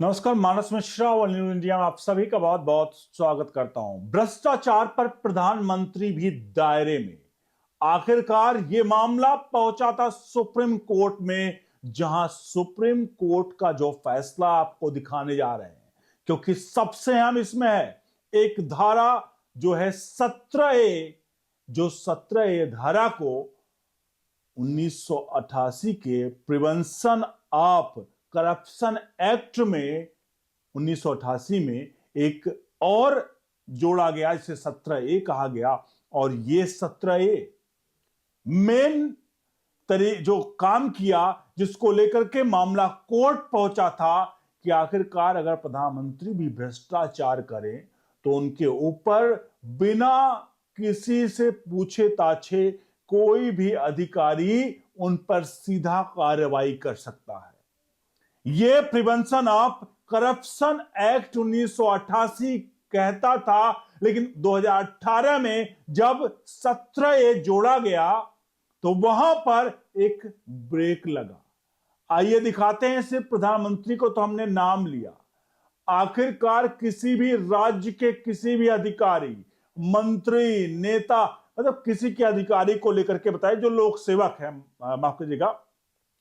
नमस्कार, मानस मिश्रा और new India में आप सभी का बहुत बहुत स्वागत करता हूं। भ्रष्टाचार पर प्रधानमंत्री भी दायरे में। आखिरकार यह मामला पहुंचा था सुप्रीम कोर्ट में, जहां सुप्रीम कोर्ट का जो फैसला आपको दिखाने जा रहे हैं, क्योंकि सबसे अहम इसमें है एक धारा जो है 17A, जो 17A धारा को 1988 के प्रिवेंशन ऑफ करप्शन एक्ट में 1988 में एक और जोड़ा गया, इसे 17A कहा गया। और ये 17A मेन जो काम किया, जिसको लेकर के मामला कोर्ट पहुंचा था कि आखिरकार अगर प्रधानमंत्री भी भ्रष्टाचार करें तो उनके ऊपर बिना किसी से पूछे ताछे कोई भी अधिकारी उन पर सीधा कार्रवाई कर सकता है। यह प्रिवेंशन ऑफ करप्शन एक्ट 1988 कहता था, लेकिन 2018 में जब 17A जोड़ा गया तो वहां पर एक ब्रेक लगा। आइए दिखाते हैं। सिर्फ प्रधानमंत्री को तो हमने नाम लिया, आखिरकार किसी भी राज्य के किसी भी अधिकारी, मंत्री, नेता, मतलब किसी के अधिकारी को लेकर के बताए जो लोक सेवक है, माफ कीजिएगा,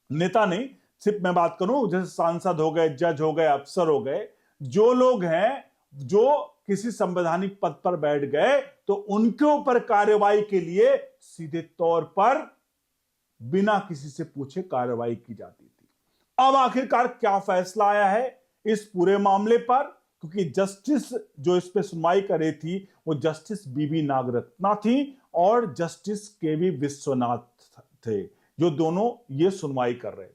नेता नहीं, सिर्फ मैं बात करूं जैसे सांसद हो गए, जज हो गए, अफसर हो गए, जो लोग हैं जो किसी संवैधानिक पद पर बैठ गए तो उनके ऊपर कार्रवाई के लिए सीधे तौर पर बिना किसी से पूछे कार्रवाई की जाती थी। अब आखिरकार क्या फैसला आया है इस पूरे मामले पर, क्योंकि जस्टिस जो इस पे सुनवाई कर रही थी वो जस्टिस बीबी नागरत्ना थी और जस्टिस केवी विश्वनाथ थे, जो दोनों ये सुनवाई कर रहे थे।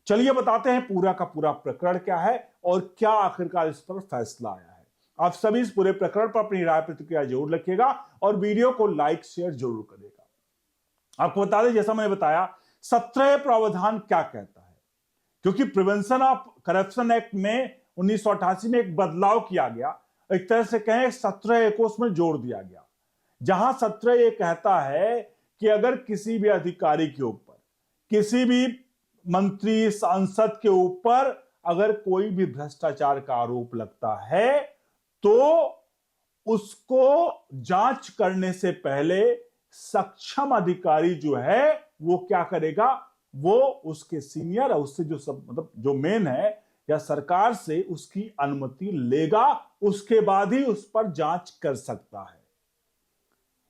चलिए बताते हैं पूरा का पूरा प्रकरण क्या है और क्या आखिरकार इस पर फैसला आया है। आप सभी इस पूरे प्रकरण पर अपनी राय प्रतिक्रिया जरूर लिखिएगा और वीडियो को लाइक शेयर जरूर करिएगा। आपको बता दें, जैसा मैंने बताया, 17 प्रावधान क्या कहता है, क्योंकि प्रिवेंशन ऑफ करप्शन एक्ट में 1988 में एक बदलाव किया गया, एक तरह से कहें 17A को उसमें जोड़ दिया गया, जहां 17A कहता है कि अगर किसी भी अधिकारी के ऊपर, किसी भी मंत्री, सांसद के ऊपर अगर कोई भी भ्रष्टाचार का आरोप लगता है तो उसको जांच करने से पहले सक्षम अधिकारी जो है वो क्या करेगा, वो उसके सीनियर, उससे जो सब मतलब जो मेन है या सरकार से उसकी अनुमति लेगा, उसके बाद ही उस पर जांच कर सकता है।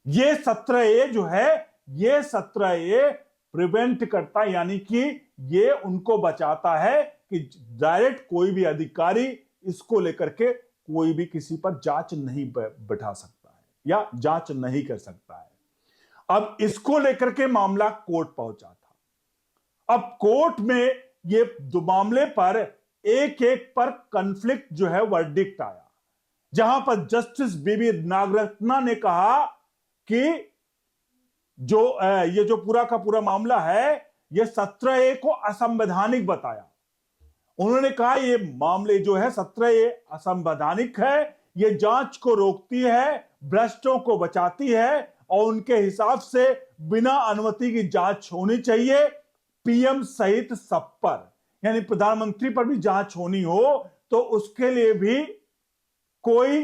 ये 17A जो है, ये 17A प्रिवेंट करता है, यानी कि ये उनको बचाता है कि डायरेक्ट कोई भी अधिकारी इसको लेकर के कोई भी किसी पर जांच नहीं बैठा सकता है या जांच नहीं कर सकता है। अब इसको लेकर के मामला कोर्ट पहुंचा था। अब कोर्ट में ये दो मामले पर एक एक पर कॉन्फ्लिक्ट जो है वर्डिक्ट आया, जहां पर जस्टिस बीबी नागरत्ना ने कहा कि ये जो पूरा का पूरा मामला है ये 17A को असंवैधानिक बताया। उन्होंने कहा ये मामले जो है 17A असंवैधानिक है, ये जांच को रोकती है, भ्रष्टों को बचाती है और उनके हिसाब से बिना अनुमति की जांच होनी चाहिए, पीएम सहित सब पर, यानी प्रधानमंत्री पर भी जांच होनी हो तो उसके लिए भी कोई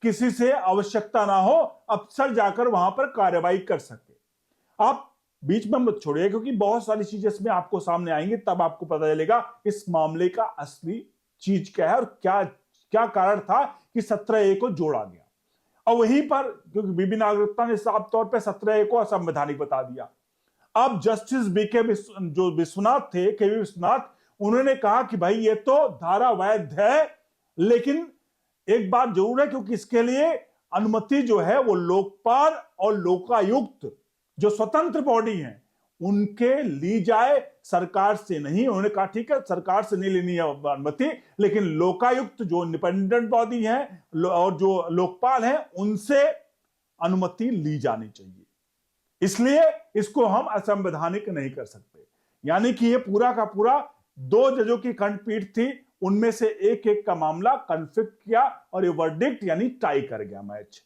किसी से आवश्यकता ना हो, अफसर जाकर वहां पर कार्रवाई कर सके। आप बीच में मत छोड़िए, क्योंकि बहुत सारी चीजें इसमें आपको सामने आएंगी, तब आपको पता चलेगा इस मामले का असली चीज क्या है और क्या क्या कारण था कि 17A को जोड़ा गया। और वहीं पर क्योंकि बीबी नागरत्ना ने साफ तौर पे 17A को असंवैधानिक बता दिया। अब जस्टिस जो विश्वनाथ थे, केवी विश्वनाथ, उन्होंने कहा कि भाई ये तो धारा वैध है, लेकिन एक बात जरूर है, क्योंकि इसके लिए अनुमति जो है वो लोकपाल और लोकायुक्त जो स्वतंत्र बॉडी हैं उनके ली जाए, सरकार से नहीं। उन्होंने कहा ठीक है, सरकार से नहीं लेनी है अनुमति, लेकिन लोकायुक्त जो इंडिपेंडेंट बॉडी है और जो लोकपाल है उनसे अनुमति ली जानी चाहिए, इसलिए इसको हम असंवैधानिक नहीं कर सकते। यानी कि ये पूरा का पूरा 2 जजों की खंडपीठ थी, उनमें से एक एक का मामला कन्फ्लिक्ट किया और ये वर्डिक्ट यानी टाई कर गया मैच।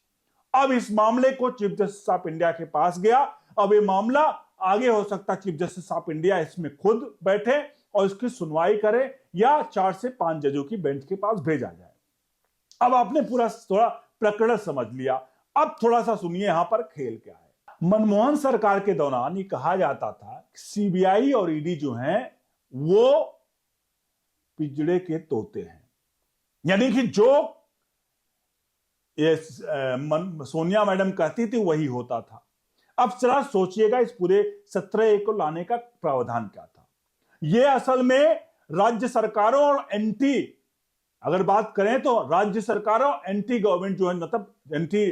अब इस मामले को चीफ जस्टिस ऑफ इंडिया के पास गया। अब ये मामला आगे हो सकता है चीफ जस्टिस ऑफ इंडिया इसमें खुद बैठे और इसकी सुनवाई करें, या 4 से 5 जजों की बेंच के पास भेजा जाए। अब आपने पूरा थोड़ा प्रकरण समझ लिया, अब थोड़ा सा सुनिए यहां पर खेल क्या है। मनमोहन सरकार के दौरान ये कहा जाता था सीबीआई और ईडी जो हैं वो पिंजड़े के तोते हैं, यानी कि जो ये सोनिया मैडम कहती थी वही होता था। अब जरा सोचिएगा इस पूरे 17A को लाने का प्रावधान क्या था। ये असल में राज्य सरकारों और एंटी, अगर बात करें तो राज्य सरकारों एंटी गवर्नमेंट जो है, मतलब एंटी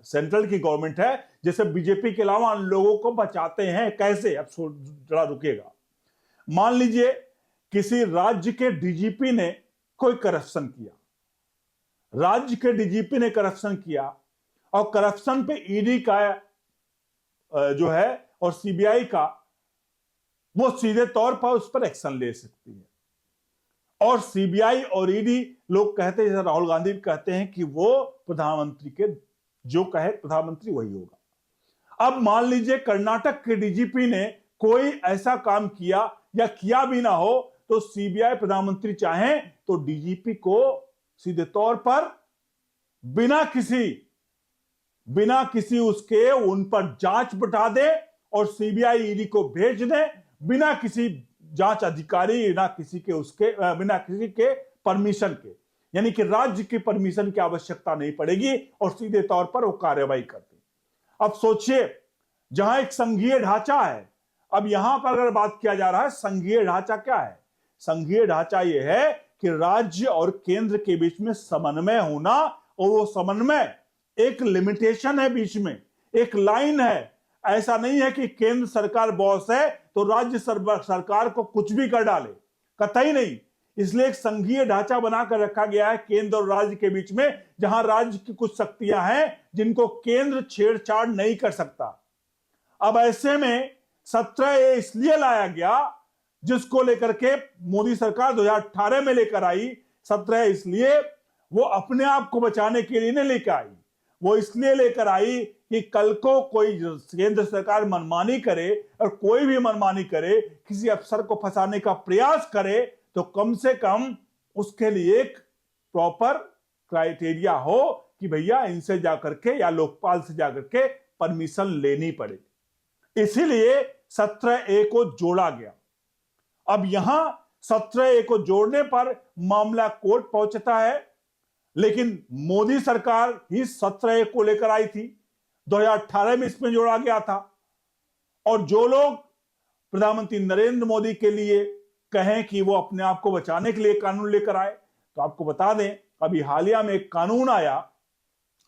सेंट्रल की गवर्नमेंट है, जैसे बीजेपी के अलावा उन लोगों को बचाते हैं कैसे। अब जरा रुकिएगा, मान लीजिए किसी राज्य के डीजीपी ने कोई करप्शन किया, राज्य के डीजीपी ने करप्शन किया और करप्शन पे ईडी का जो है और सीबीआई का वो सीधे तौर पर उस पर एक्शन ले सकती है। और सीबीआई और ईडी लोग कहते हैं, जैसे राहुल गांधी कहते हैं कि वो प्रधानमंत्री के जो कहे प्रधानमंत्री वही होगा। अब मान लीजिए कर्नाटक के डीजीपी ने कोई ऐसा काम किया या किया भी ना हो तो सीबीआई प्रधानमंत्री चाहे तो डीजीपी को सीधे तौर पर बिना किसी उसके उन पर जांच बिठा दे और सीबीआई ईडी को भेज दे बिना किसी जांच अधिकारी बिना किसी के परमिशन के, यानी कि राज्य की परमिशन की आवश्यकता नहीं पड़ेगी और सीधे तौर पर वो कार्रवाई करते। अब सोचिए जहां एक संघीय ढांचा है, अब यहां पर अगर बात किया जा रहा है संघीय ढांचा क्या है, संघीय ढांचा यह है कि राज्य और केंद्र के बीच में समन्वय होना, और वो समन्वय एक लिमिटेशन है, बीच में एक लाइन है। ऐसा नहीं है कि केंद्र सरकार बॉस है तो राज्य सरकार को कुछ भी कर डाले, कतई नहीं। इसलिए एक संघीय ढांचा बनाकर रखा गया है केंद्र और राज्य के बीच में, जहां राज्य की कुछ शक्तियां हैं जिनको केंद्र छेड़छाड़ नहीं कर सकता। अब ऐसे में 17A इसलिए लाया गया, जिसको लेकर के मोदी सरकार 2018 में लेकर आई। 17A इसलिए वो अपने आप को बचाने के लिए नहीं लेकर आई, वो इसलिए लेकर आई कि कल को कोई केंद्र सरकार मनमानी करे और कोई भी मनमानी करे, किसी अफसर को फंसाने का प्रयास करे, तो कम से कम उसके लिए एक प्रॉपर क्राइटेरिया हो कि भैया इनसे जाकर के या लोकपाल से जाकर के परमिशन लेनी पड़े। इसीलिए 17A को जोड़ा गया। अब यहां 17A को जोड़ने पर मामला कोर्ट पहुंचता है, लेकिन मोदी सरकार ही 17A को लेकर आई थी, 2018 में इसमें जोड़ा गया था। और जो लोग प्रधानमंत्री नरेंद्र मोदी के लिए कहें कि वो अपने आप को बचाने के लिए कानून लेकर आए, तो आपको बता दें अभी हालिया में एक कानून आया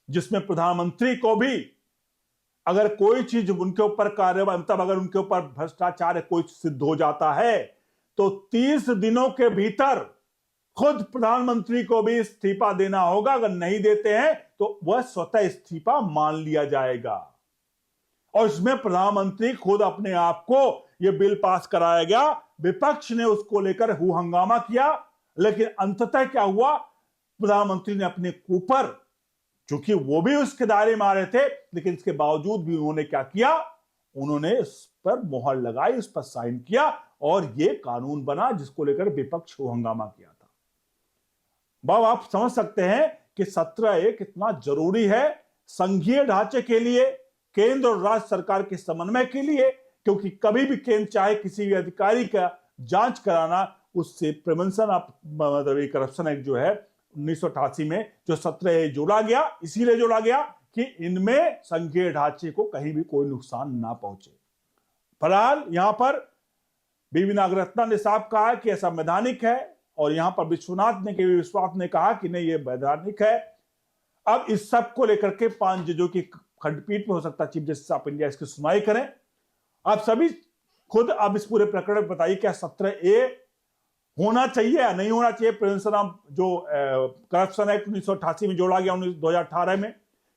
जिसमें प्रधानमंत्री को भी अगर कोई चीज उनके ऊपर कार्रवाई, मतलब अगर उनके ऊपर भ्रष्टाचार कोई सिद्ध हो जाता है तो 30 दिनों के भीतर खुद प्रधानमंत्री को भी इस्तीफा देना होगा। अगर नहीं देते हैं तो वह स्वतः इस्तीफा मान लिया जाएगा। और इसमें प्रधानमंत्री खुद अपने आप को यह बिल पास कराया गया। विपक्ष ने उसको लेकर हु हंगामा किया, लेकिन अंततः क्या हुआ, प्रधानमंत्री ने अपने ऊपर, क्योंकि वो भी उसके दायरे में आ रहे थे, लेकिन इसके बावजूद भी उन्होंने क्या किया, उन्होंने इस पर मोहर लगाई, इस पर साइन किया और यह कानून बना जिसको लेकर विपक्ष को हंगामा किया था। बाब आप समझ सकते हैं कि 17A कितना जरूरी है संघीय ढांचे के लिए, केंद्र और राज्य सरकार के समन्वय के लिए, क्योंकि कभी भी केंद्र चाहे किसी भी अधिकारी का जांच कराना, उससे प्रिवेंशन ऑफ मतलब करप्शन एक्ट जो है 1988 में जो 17A जोड़ा गया, इसीलिए जोड़ा गया कि इनमें संघीय ढांचे को कहीं भी कोई नुकसान ना पहुंचे। फिलहाल यहां पर बीवी नागरत्ना ने साफ कहा कि यह संवैधानिक है, और यहां पर विश्वनाथ ने के विश्वास ने कहा कि नहीं ये वैधानिक है। अब इस सब को लेकर के 5 जजों की खंडपीठ में हो सकता है चीफ जस्टिस ऑफ इंडिया इसकी सुनवाई करें। आप सभी खुद अब इस पूरे प्रकरण में बताइए, क्या 17A होना चाहिए या नहीं होना चाहिए? प्रिवेंशन ऑफ जो करप्शन एक्ट 1988 में जोड़ा गया 2018 में,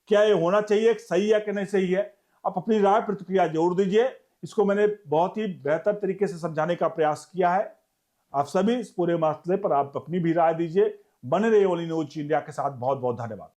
क्या ये होना चाहिए, सही है कि नहीं सही है? आप अपनी राय प्रतिक्रिया जरूर दीजिए। इसको मैंने बहुत ही बेहतर तरीके से समझाने का प्रयास किया है। आप सभी इस पूरे मसले पर आप अपनी भी राय दीजिए। बने रहिए ओनली न्यूज इंडिया के साथ। बहुत बहुत धन्यवाद।